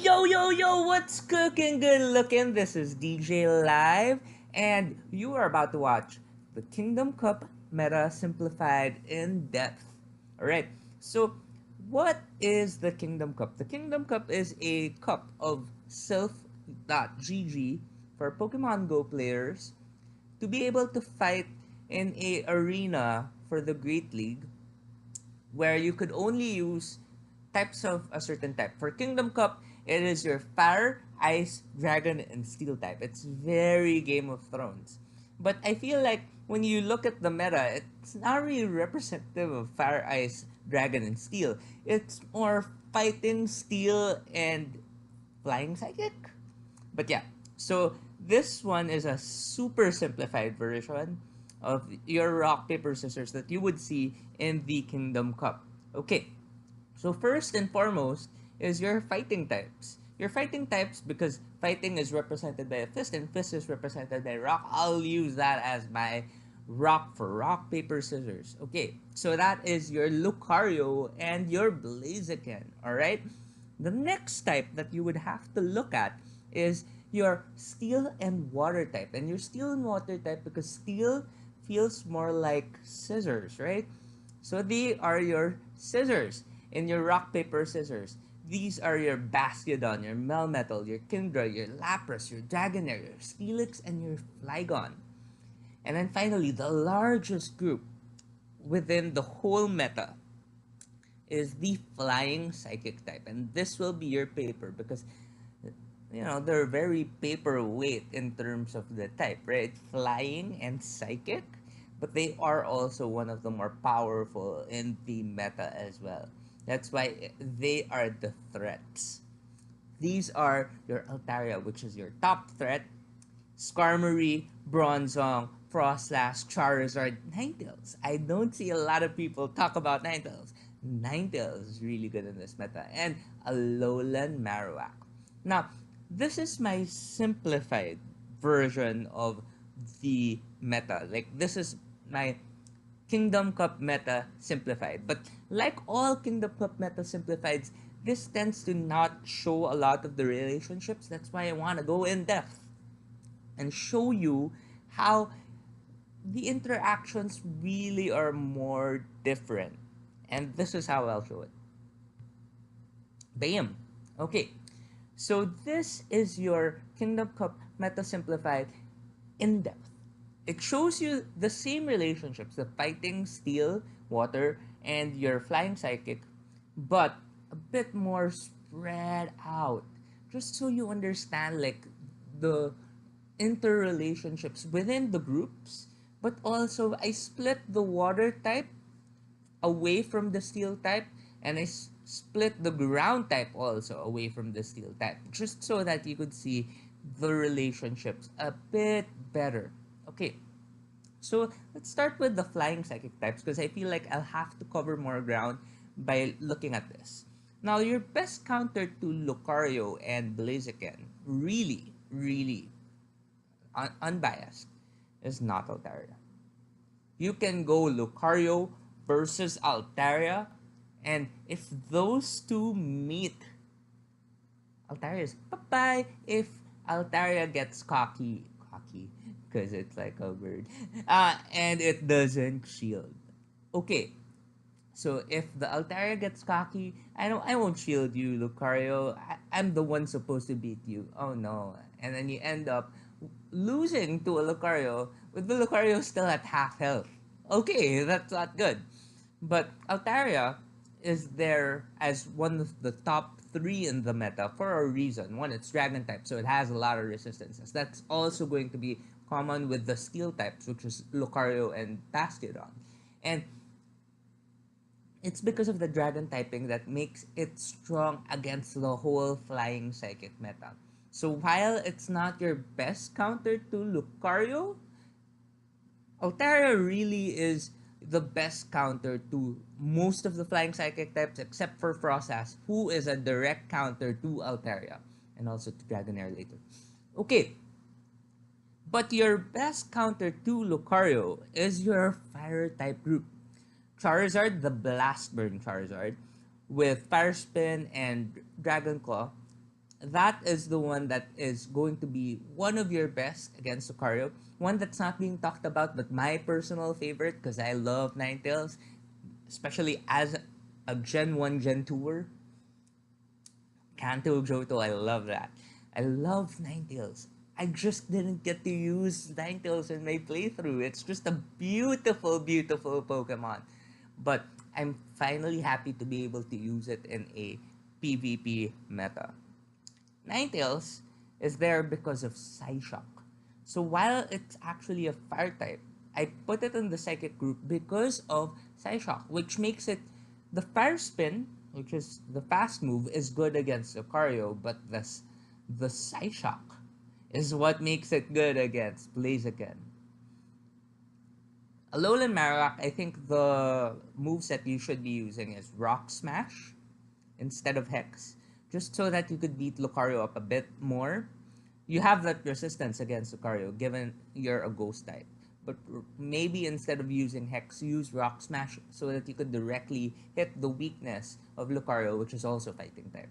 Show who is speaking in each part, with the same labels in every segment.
Speaker 1: Yo, yo, yo, what's cooking good looking? This is DJ Live, and you are about to watch the Kingdom Cup Meta Simplified in Depth. Alright, so what is the Kingdom Cup? The Kingdom Cup is a cup of Silph.gg for Pokemon Go players to be able to fight in a arena for the Great League where you could only use types of a certain type. For Kingdom Cup, it is your Fire, Ice, Dragon, and Steel type. It's very Game of Thrones. But I feel like when you look at the meta, it's not really representative of Fire, Ice, Dragon, and Steel. It's more Fighting, Steel, and Flying Psychic. But yeah, so this one is a super simplified version of your rock, paper, scissors that you would see in the Kingdom Cup. Okay, so first and foremost is your fighting types. Your fighting types, because fighting is represented by a fist and fist is represented by rock, I'll use that as my rock for rock, paper, scissors. Okay, so that is your Lucario and your Blaziken, alright? The next type that you would have to look at is your steel and water type. And your steel and water type, because steel feels more like scissors, right? So they are your scissors in your rock, paper, scissors. These are your Bastiodon, your Melmetal, your Kindra, your Lapras, your Dragonair, your Steelix, and your Flygon. And then finally, the largest group within the whole meta is the Flying Psychic type. And this will be your paper because they're very paperweight in terms of the type, right? Flying and Psychic, but they are also one of the more powerful in the meta as well. That's why they are the threats. These are your Altaria, which is your top threat, Skarmory, Bronzong, Frostlass, Charizard, Ninetales. I don't see a lot of people talk about Ninetales. Ninetales is really good in this meta. And Alolan Marowak. Now, this is my simplified version of the meta. Like, this is my Kingdom Cup meta simplified. But like all Kingdom Cup meta simplifieds, this tends to not show a lot of the relationships. That's why I want to go in depth and show you how the interactions really are more different. And this is how I'll show it. Bam! Okay, so this is your Kingdom Cup Meta Simplified in depth. It shows you the same relationships, the fighting, steel, water, and your flying psychic, but a bit more spread out. Just so you understand like the interrelationships within the groups, but also I split the water type away from the steel type, and I split the ground type also away from the steel type, just so that you could see the relationships a bit better. Okay, so let's start with the flying psychic types because I feel like I'll have to cover more ground by looking at this. Now, your best counter to Lucario and Blaziken, really unbiased, is not Altaria. You can go Lucario versus Altaria, and if those two meet, Altaria is bye-bye. If Altaria gets cocky, because it's like a bird, and it doesn't shield. Okay, so if the Altaria gets cocky, I won't shield you, Lucario. I'm the one supposed to beat you. Oh no. And then you end up losing to a Lucario with the Lucario still at half health. Okay, that's not good. But Altaria is there as one of the top three in the meta for a reason. One, it's dragon type, so it has a lot of resistances. That's also going to be common with the steel types, which is Lucario and Bastiodon. And it's because of the dragon typing that makes it strong against the whole flying psychic meta. So while it's not your best counter to Lucario, Altaria really is the best counter to most of the flying psychic types except for Frostlass, who is a direct counter to Altaria and also to Dragonair later. Okay, but your best counter to Lucario is your fire type group. Charizard, the Blast Burn Charizard, with Fire Spin and Dragon Claw, that is the one that is going to be one of your best against Lucario. One that's not being talked about, but my personal favorite because I love Ninetales, especially as a Gen 1, Gen 2er. Kanto Johto, I love that. I love Ninetales. I just didn't get to use Ninetales in my playthrough. It's just a beautiful, beautiful Pokemon. But I'm finally happy to be able to use it in a PvP meta. Ninetales is there because of Psyshock. So while it's actually a fire type, I put it in the psychic group because of Psyshock, which makes it the fire spin, which is the fast move, is good against Lucario, but the Psyshock is what makes it good against Blaziken. Alolan Marowak, I think the moveset you should be using is Rock Smash instead of Hex, just so that you could beat Lucario up a bit more. You have that resistance against Lucario, given you're a Ghost type. But maybe instead of using Hex, use Rock Smash so that you could directly hit the weakness of Lucario, which is also Fighting type.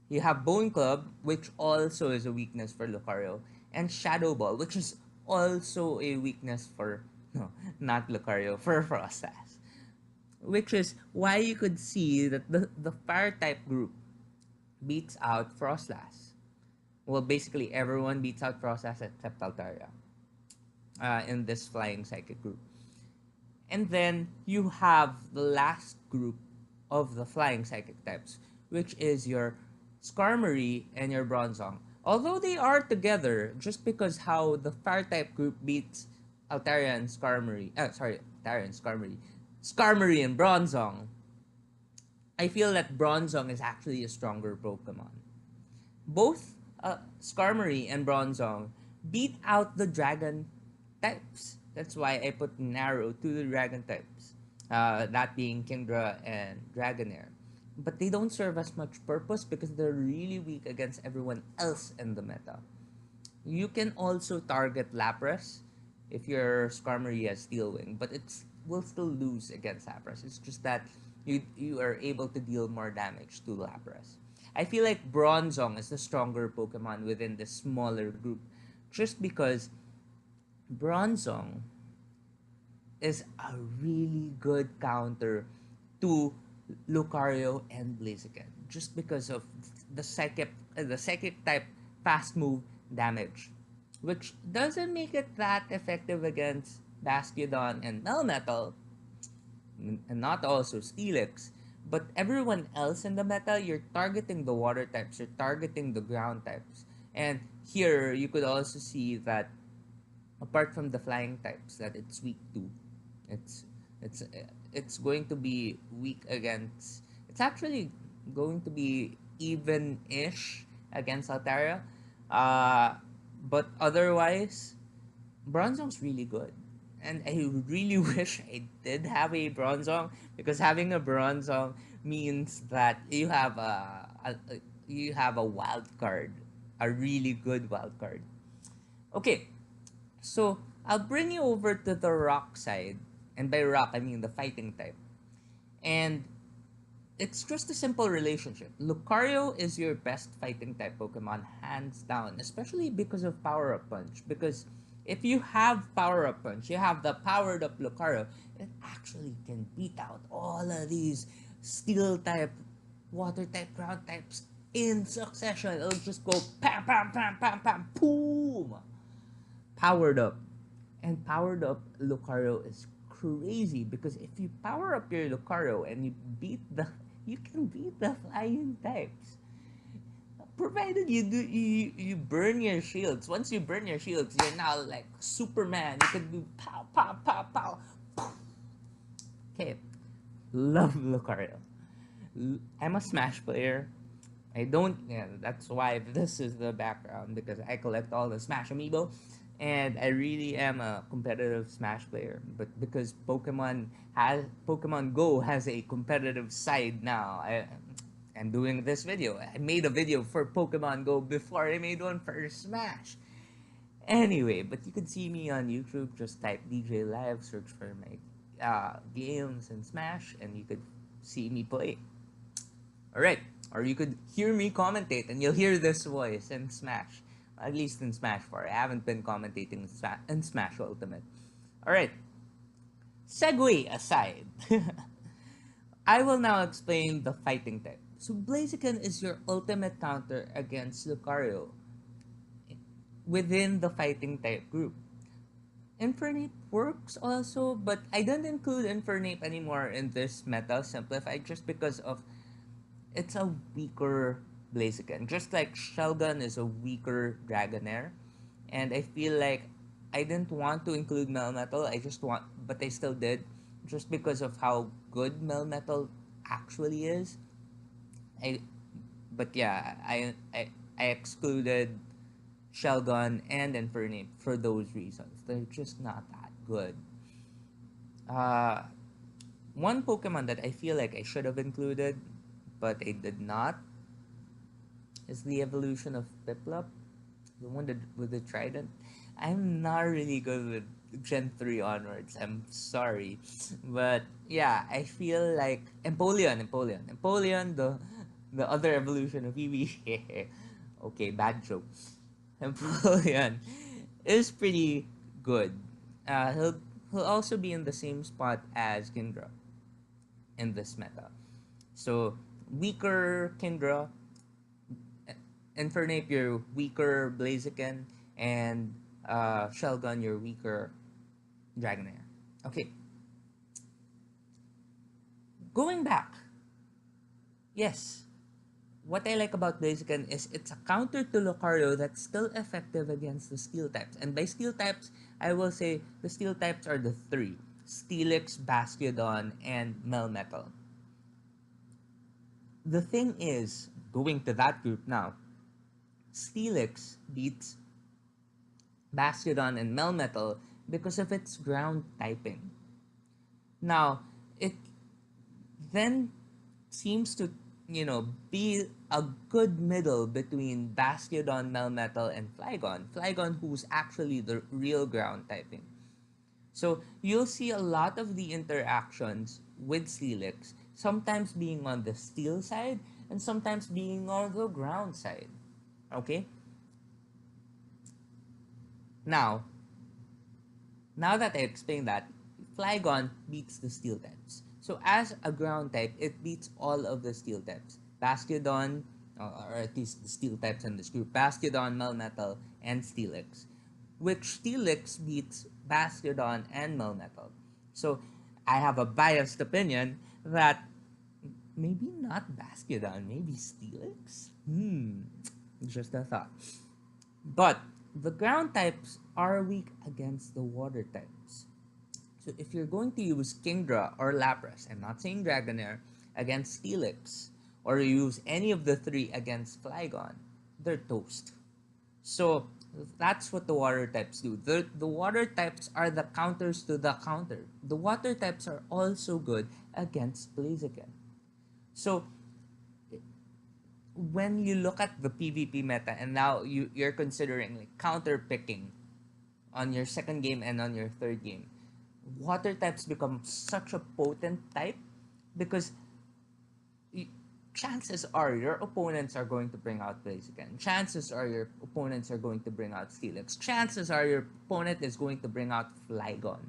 Speaker 1: You have Bone Club, which also is a weakness for Lucario, and Shadow Ball, which is also a weakness for, no, not Lucario, for Frostas. Which is why you could see that the fire type group beats out Frostlass. Well, basically everyone beats out Frostlass except Altaria in this flying psychic group. And then you have the last group of the flying psychic types, which is your Skarmory and your Bronzong. Although they are together, just because how the fire type group beats Altaria and Skarmory, Altaria and Skarmory, Skarmory and Bronzong, I feel that Bronzong is actually a stronger Pokemon. Both Skarmory and Bronzong beat out the Dragon types. That's why I put Narrow to the Dragon types. That being Kingdra and Dragonair. But they don't serve as much purpose because they're really weak against everyone else in the meta. You can also target Lapras if your Skarmory has Steel Wing, but it will still lose against Lapras. It's just that you are able to deal more damage to Lapras. I feel like Bronzong is the stronger Pokemon within the smaller group just because Bronzong is a really good counter to Lucario and Blaziken just because of the psychic type fast move damage, which doesn't make it that effective against Bastiodon and Melmetal, and not also Steelix. But everyone else in the meta, you're targeting the water types, you're targeting the ground types. And here, you could also see that apart from the flying types that it's weak to, it's it's it's going to be weak against, it's actually going to be even-ish against Altaria. Uh, but otherwise, Bronzong's really good. And I really wish I did have a Bronzong because having a Bronzong means that you have a wild card, a really good wild card. Okay, so I'll bring you over to the rock side, and by rock I mean the fighting type. And it's just a simple relationship. Lucario is your best fighting type Pokemon, hands down, especially because of Power Up Punch. Because if you have Power Up Punch, you have the powered up Lucario, it actually can beat out all of these Steel type, Water type, Ground types in succession. It'll just go pam, pam, pam, pam, pam, boom! Powered up. And powered up Lucario is crazy because if you power up your Lucario and you can beat the flying types. Provided you burn your shields. Once you burn your shields, you're now like Superman. You can do pow pow pow pow. Okay, love Lucario. I'm a Smash player. I don't. Yeah, that's why this is the background because I collect all the Smash amiibo, and I really am a competitive Smash player. But because Pokemon Go has a competitive side now, I'm doing this video. I made a video for Pokemon Go before I made one for Smash. Anyway, but you can see me on YouTube. Just type DJ Live, search for my games and Smash, and you could see me play. Alright, Or you could hear me commentate and you'll hear this voice in Smash. At least in Smash 4. I haven't been commentating in Smash Ultimate. Alright, segue aside. I will now explain the fighting type. So Blaziken is your ultimate counter against Lucario within the fighting type group. Infernape works also, but I don't include Infernape anymore in this meta simplified just because of it's a weaker Blaziken. Just like Shelgon is a weaker Dragonair. And I feel like I didn't want to include Melmetal, but I still did. Just because of how good Melmetal actually is. I, but yeah, I excluded Shelgon and Infernape for those reasons. They're just not that good. Uh, One Pokemon that I feel like I should have included, but I did not, is the evolution of Piplup, the one that with the trident. I'm not really good with Gen 3 onwards. I'm sorry. But yeah, I feel like Empoleon, the other evolution of Eevee. Okay, bad joke. Empoleon is pretty good. He'll also be in the same spot as Kindra in this meta. So weaker Kindra, Infernape your weaker Blaziken, and Shelgon your weaker Dragonair. Okay. Going back. Yes. What I like about Blaziken is it's a counter to Lucario that's still effective against the steel types. And by steel types, I will say the steel types are the three: Steelix, Bastiodon, and Melmetal. The thing is, going to that group now, Steelix beats Bastiodon and Melmetal because of its ground typing. Now, it then seems to, be a good middle between Bastiodon, Melmetal, and Flygon. Flygon, who's actually the real ground typing. So you'll see a lot of the interactions with Steelix, sometimes being on the steel side and sometimes being on the ground side. Okay? Now that I explained that, Flygon beats the steel types. So as a ground type, it beats all of the steel types. Bastiodon, or at least the steel types in this group, Bastiodon, Melmetal, and Steelix. Which Steelix beats Bastiodon and Melmetal. So I have a biased opinion that maybe not Bastiodon, maybe Steelix? Just a thought. But the ground types are weak against the water types. So if you're going to use Kingdra or Lapras, I'm not saying Dragonair, against Steelix, or use any of the three against Flygon, they're toast. So that's what the water types do. The water types are the counters to the counter. The water types are also good against Blaziken. So when you look at the PvP meta and now you're considering like counter picking on your second game and on your third game, water types become such a potent type because chances are your opponents are going to bring out Blaziken. Chances are your opponents are going to bring out Steelix. Chances are your opponent is going to bring out Flygon.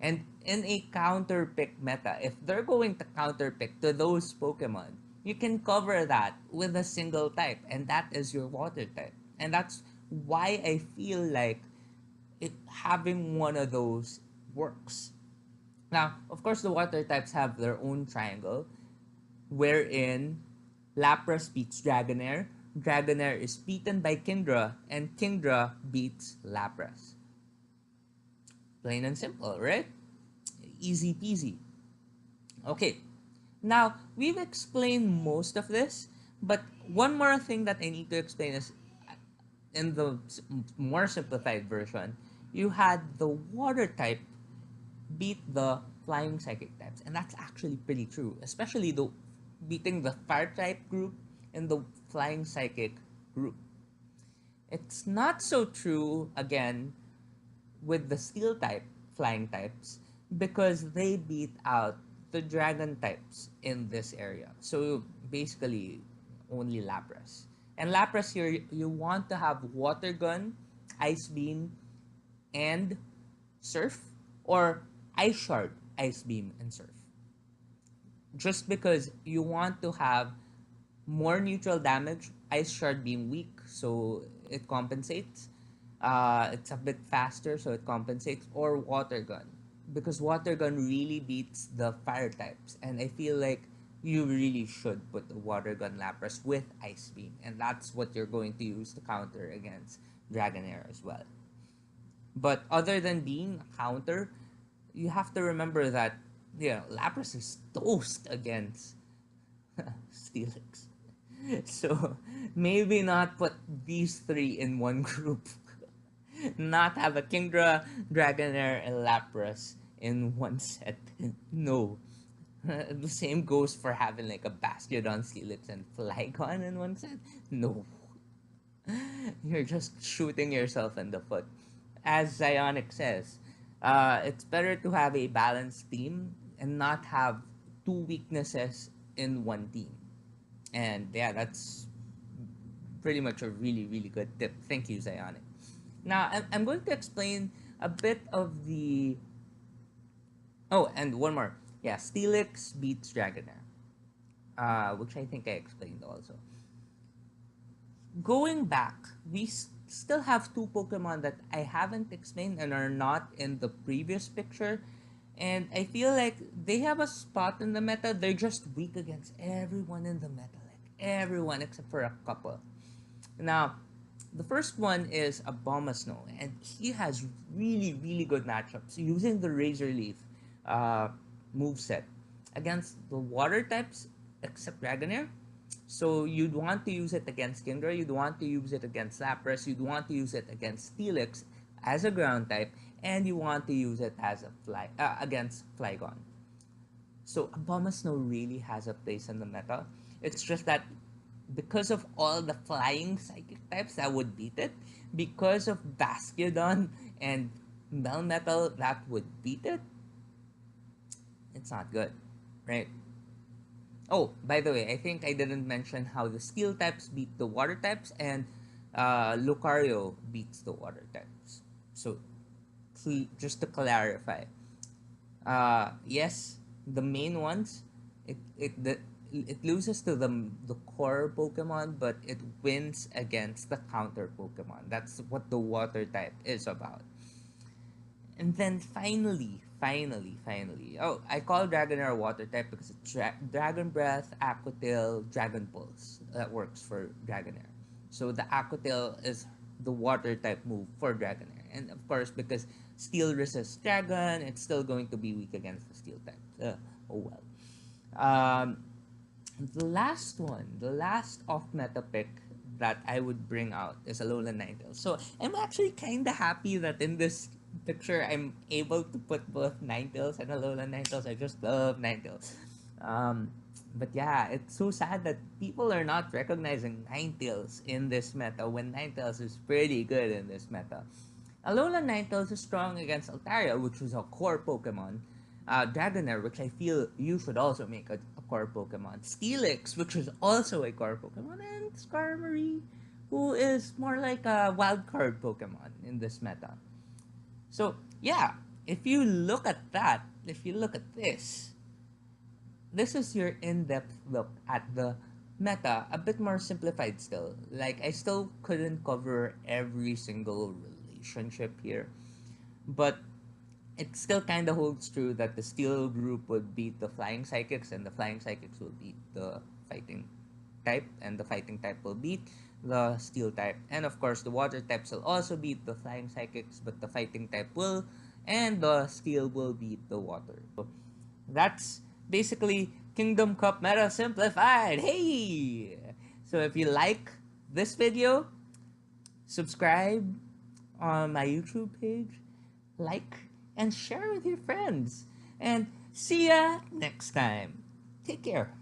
Speaker 1: And in a counter pick meta, if they're going to counter pick to those Pokemon, you can cover that with a single type, and that is your water type. And that's why I feel like having one of those works. Now, of course, the water types have their own triangle, wherein Lapras beats Dragonair, Dragonair is beaten by Kingdra, and Kingdra beats Lapras. Plain and simple, right? Easy peasy. Okay, now we've explained most of this, but one more thing that I need to explain is in the more simplified version, you had the water type beat the flying psychic types, and that's actually pretty true, especially the beating the fire type group and the flying psychic group. It's not so true again with the steel type flying types because they beat out the dragon types in this area. So basically, only Lapras. And Lapras here, you want to have Water Gun, Ice Beam, and Surf, or Ice Shard, Ice Beam, and Surf. Just because you want to have more neutral damage, Ice Shard being weak, so it compensates. It's a bit faster, so it compensates. Or Water Gun, because Water Gun really beats the fire types, and I feel like you really should put the Water Gun Lapras with Ice Beam, and that's what you're going to use to counter against Dragonair as well. But other than being a counter, you have to remember that Lapras is toast against Steelix. So maybe not put these three in one group. Not have a Kingdra, Dragonair, and Lapras in one set. No. The same goes for having like a Bastiodon, Steelix, and Flygon in one set. No. You're just shooting yourself in the foot. As Zionic says, it's better to have a balanced team and not have two weaknesses in one team. And yeah, that's pretty much a really, really good tip. Thank you, Zionic. Now, I'm going to explain a bit of the... Oh, and one more. Yeah, Steelix beats Dragonair. Which I think I explained also. Going back, we still have two Pokemon that I haven't explained and are not in the previous picture. And I feel like they have a spot in the meta. They're just weak against everyone in the meta. Like everyone except for a couple. Now, the first one is Abomasnow. And he has really, really good matchups using the Razor Leaf moveset against the water types except Dragonair. So you'd want to use it against Kingdra, you'd want to use it against Lapras, you'd want to use it against Steelix as a ground type, and you want to use it as a against Flygon. So Abomasnow really has a place in the meta. It's just that because of all the flying psychic types that would beat it, because of Bastiodon and Melmetal that would beat it, it's not good, right? Oh, by the way, I think I didn't mention how the steel types beat the water types and Lucario beats the water types. So, just to clarify, yes, the main ones, it loses to the core Pokemon, but it wins against the counter Pokemon. That's what the water type is about. And then finally, oh, I call Dragonair water type because it's Dragon Breath, Aqua Tail, Dragon Pulse that works for Dragonair. So the Aqua Tail is the water type move for Dragonair. And of course, because Steel resists Dragon, it's still going to be weak against the Steel type. Oh well. The last one, the last off-meta pick that I would bring out is Alolan Ninetales. So I'm actually kind of happy that in this picture I'm able to put both Ninetales and Alolan Ninetales. I just love Ninetales. But yeah, it's so sad that people are not recognizing Ninetales in this meta when Ninetales is pretty good in this meta. Alolan Ninetales is strong against Altaria, which is a core Pokemon. Dragonair, which I feel you should also make a core Pokemon. Steelix, which is also a core Pokemon. And Skarmory, who is more like a wild card Pokemon in this meta. So, yeah, if you look at that, if you look at this is your in-depth look at the meta, a bit more simplified still. Like, I still couldn't cover every single relationship here, but it still kind of holds true that the Steel group would beat the Flying Psychics, and the Flying Psychics will beat the Fighting type, and the Fighting type will beat the Steel type. And of course, the Water types will also beat the Flying Psychics, but the Fighting type will, and the Steel will beat the Water. So that's basically Kingdom Cup Meta Simplified. Hey! So if you like this video, subscribe on my YouTube page, like, and share with your friends. And see ya next time. Take care.